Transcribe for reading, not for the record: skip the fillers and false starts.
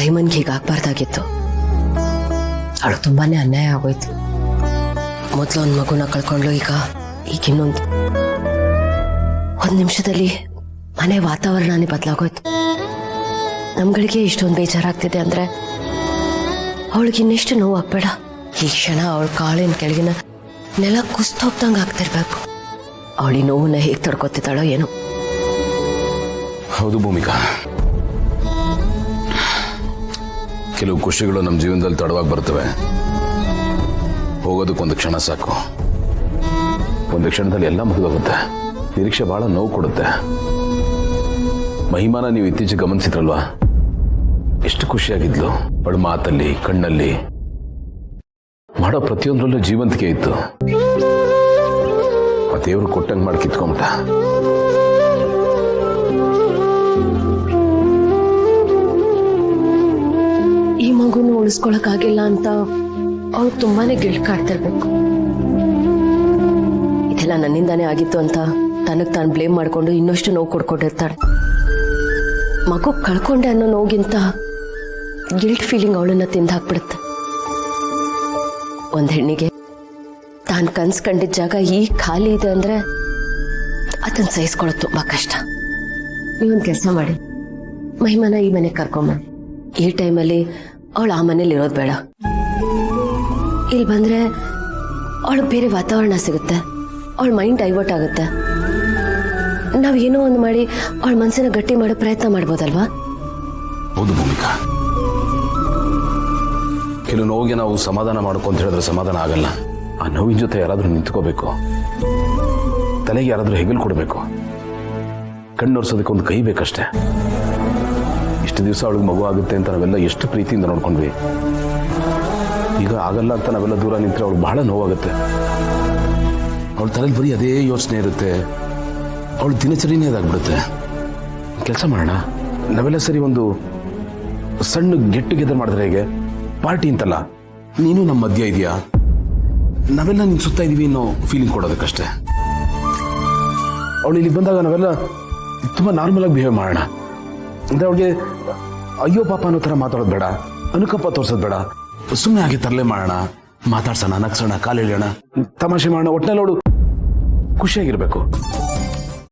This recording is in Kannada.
ಮಹಿಮನ್ಗೆ ಹೀಗಾಗ್ಬಾರ್ದಾಗಿತ್ತು. ಅವಳು ತುಂಬಾನೇ ಅನ್ಯಾಯ ಆಗೋಯ್ತು. ಮೊದಲು ಒಂದು ಮಗುನ ಕಳ್ಕೊಂಡ್ಲು, ಈಗ ಇನ್ನೊಂದು. ಒಂದು ನಿಮಿಷದಲ್ಲಿ ಮನೆ ವಾತಾವರಣನೇ ಬದಲಾಗೋಯ್ತು. ನಮ್ಗಳಿಗೆ ಇಷ್ಟೊಂದು ಬೇಜಾರಾಗ್ತಿದೆ ಅಂದ್ರೆ ಅವಳಿಗೆ ಇನ್ನೆಷ್ಟು ನೋವು ಆಗ್ಬೇಡ. ಈ ಕ್ಷಣ ಅವಳ ಕಾಳಿನ ಕೆಳಗಿನ ನೆಲ ಕುಸ್ತೋಗ್ದಂಗೆ ಆಗ್ತಿರ್ಬೇಕು. ಅವಳಿ ನೋವನ್ನ ಹೇಗೆ ತಡ್ಕೊತಿದ್ದಾಳೋ ಏನೋ. ಹೌದು ಭೂಮಿಕಾ, ಕೆಲವು ಖುಷಿಗಳು ನಮ್ಮ ಜೀವನದಲ್ಲಿ ತಡವಾಗಿ ಬರ್ತವೆ. ಹೋಗೋದಕ್ಕೊಂದು ಕ್ಷಣ ಸಾಕು. ಒಂದು ಕ್ಷಣದಲ್ಲಿ ಎಲ್ಲ ಮುಗಿದೋಗುತ್ತೆ. ನಿರೀಕ್ಷೆ ಬಹಳ ನೋವು ಕೊಡುತ್ತೆ. ಮಹಿಮಾನ ನೀವು ಇತ್ತೀಚೆಗೆ ಗಮನಿಸಿದ್ರಲ್ವಾ, ಎಷ್ಟು ಖುಷಿಯಾಗಿದ್ಲು. ಅವಳ ಮಾತಲ್ಲಿ, ಕಣ್ಣಲ್ಲಿ, ಮಾಡೋ ಪ್ರತಿಯೊಂದರಲ್ಲೂ ಜೀವಂತಿಕೆ ಇತ್ತು. ಆ ದೇವ್ರು ಕೊಟ್ಟಂಗೆ ಮಾಡಿ ಕಿತ್ಕೊಂಬಿಟ್ಟ. ಈ ಮಗುನ ಉಳಿಸ್ಕೊಳಕ್ಕಾಗಿಲ್ಲ ಅಂತ ಅವ್ರು ತುಂಬಾನೇ ಗಿಲ್ಟ್ ಕಾಡ್ತಿರ್ಬೇಕು. ಇದೆಲ್ಲ ನನ್ನಿಂದಾನೇ ಆಗಿತ್ತು ಅಂತ ತನಗ್ ತಾನು ಬ್ಲೇಮ್ ಮಾಡ್ಕೊಂಡು ಇನ್ನಷ್ಟು ನೋವು ಕೊಡ್ಕೊಂಡಿರ್ತಾಳೆ. ಮಗು ಕಳ್ಕೊಂಡೆ ಅನ್ನೋ ನೋವಿಗಿಂತ ಗಿಲ್ಟ್ ಫೀಲಿಂಗ್ ಅವಳನ್ನ ತಿಂದು ಹಾಕ್ಬಿಡುತ್ತೆ. ಒಂದ್ ಹೆಣ್ಣಿಗೆ ತಾನು ಕನ್ಸ್ ಕಂಡಿದ್ದ ಜಾಗ ಈಗ ಖಾಲಿ ಇದೆ ಅಂದ್ರೆ ಅದನ್ನ ಸಹಿಸ್ಕೊಳ್ಳೋದು ತುಂಬಾ ಕಷ್ಟ. ನೀವೊಂದು ಕೆಲಸ ಮಾಡಿ, ಮಹಿಮನ ಈ ಮನೆಗೆ ಕರ್ಕೊಂಬನ್ನಿ. ಈ ಟೈಮಲ್ಲಿ ಅವಳು ಆ ಮನೇಲಿ ಇರೋದು ಬೇಡ. ಇಲ್ಲಿ ಬಂದ್ರೆ ಅವಳಿಗೆ ಬೇರೆ ವಾತಾವರಣ ಸಿಗುತ್ತೆ, ಅವಳ ಮೈಂಡ್ ಡೈವರ್ಟ್ ಆಗುತ್ತೆ. ನಾವೇನೋ ಒಂದು ಮಾಡಿ ಅವಳ ಮನಸ್ಸನ್ನ ಗಟ್ಟಿ ಮಾಡೋ ಪ್ರಯತ್ನ ಮಾಡ್ಬೋದಲ್ವಾ? ಹೌದು ಭೂಮಿಕಾ, ಕೆಲವು ನೋವಿಗೆ ನಾವು ಸಮಾಧಾನ ಮಾಡ್ಕೊಂತ ಹೇಳಿದ್ರೆ ಸಮಾಧಾನ ಆಗಲ್ಲ. ಆ ನೋವಿನ ಜೊತೆ ಯಾರಾದ್ರೂ ನಿಂತ್ಕೋಬೇಕು, ತಲೆಗೆ ಯಾರಾದ್ರೂ ಹೆಗಲು ಕೊಡಬೇಕು, ಕಣ್ಣೊರ್ಸೋದಕ್ಕೆ ಒಂದು ಕೈ ಬೇಕಷ್ಟೇ. ಇಷ್ಟು ದಿವಸ ಅವಳಿಗೆ ಮಗು ಆಗುತ್ತೆ ಅಂತ ನಾವೆಲ್ಲ ಎಷ್ಟು ಪ್ರೀತಿಯಿಂದ ನೋಡ್ಕೊಂಡ್ವಿ. ಈಗ ಆಗಲ್ಲ ಅಂತ ನಾವೆಲ್ಲ ದೂರ ನಿಂತರೆ ಅವಳು ಬಹಳ ನೋವಾಗುತ್ತೆ. ಅವಳ ತಲೆಯಲ್ಲಿ ಬರೀ ಅದೇ ಯೋಚನೆ ಇರುತ್ತೆ. ಅವಳು ದಿನಚರಿನೇ ಅದಾಗ್ಬಿಡುತ್ತೆ. ಕೆಲಸ ಮಾಡೋಣ, ನಾವೆಲ್ಲ ಸರಿ ಒಂದು ಸಣ್ಣ ಗೆಟ್ ಟುಗೆದರ್ ಮಾಡಿದ್ರೆ ಹೇಗೆ? ಪಾರ್ಟಿ ಅಂತಲ್ಲ, ನೀನು ನಮ್ಮ ಮಧ್ಯ ಇದೆಯಾ, ನಾವೆಲ್ಲ ನಿನ್ನ ಸುತ್ತ ಇದೀವಿ ಅನ್ನೋ ಫೀಲಿಂಗ್ ಕೊಡೋದಕ್ಕಷ್ಟೇ. ಅವಳು ಇಲ್ಲಿಗೆ ಬಂದಾಗ ನಾವೆಲ್ಲ ತುಂಬ ನಾರ್ಮಲ್ ಆಗಿ ಬಿಹೇವ್ ಮಾಡೋಣ. ಅಂದರೆ ಅವಳಿಗೆ ಅಯ್ಯೋ ಪಾಪ ಅನ್ನೋ ಥರ ಮಾತಾಡೋದು ಬೇಡ, ಅನುಕಂಪ ತೋರಿಸೋದು ಬೇಡ. ಸುಮ್ಮನೆ ಹಾಗೆ ತರಲೆ ಮಾಡೋಣ, ಮಾತಾಡ್ಸೋಣ, ನಗ್ಸೋಣ, ಕಾಲು ಎಳೆಯೋಣ, ತಮಾಷೆ ಮಾಡೋಣ. ಒಟ್ಟಿನಲ್ಲಿ ಅವಳು ಖುಷಿಯಾಗಿರ್ಬೇಕು.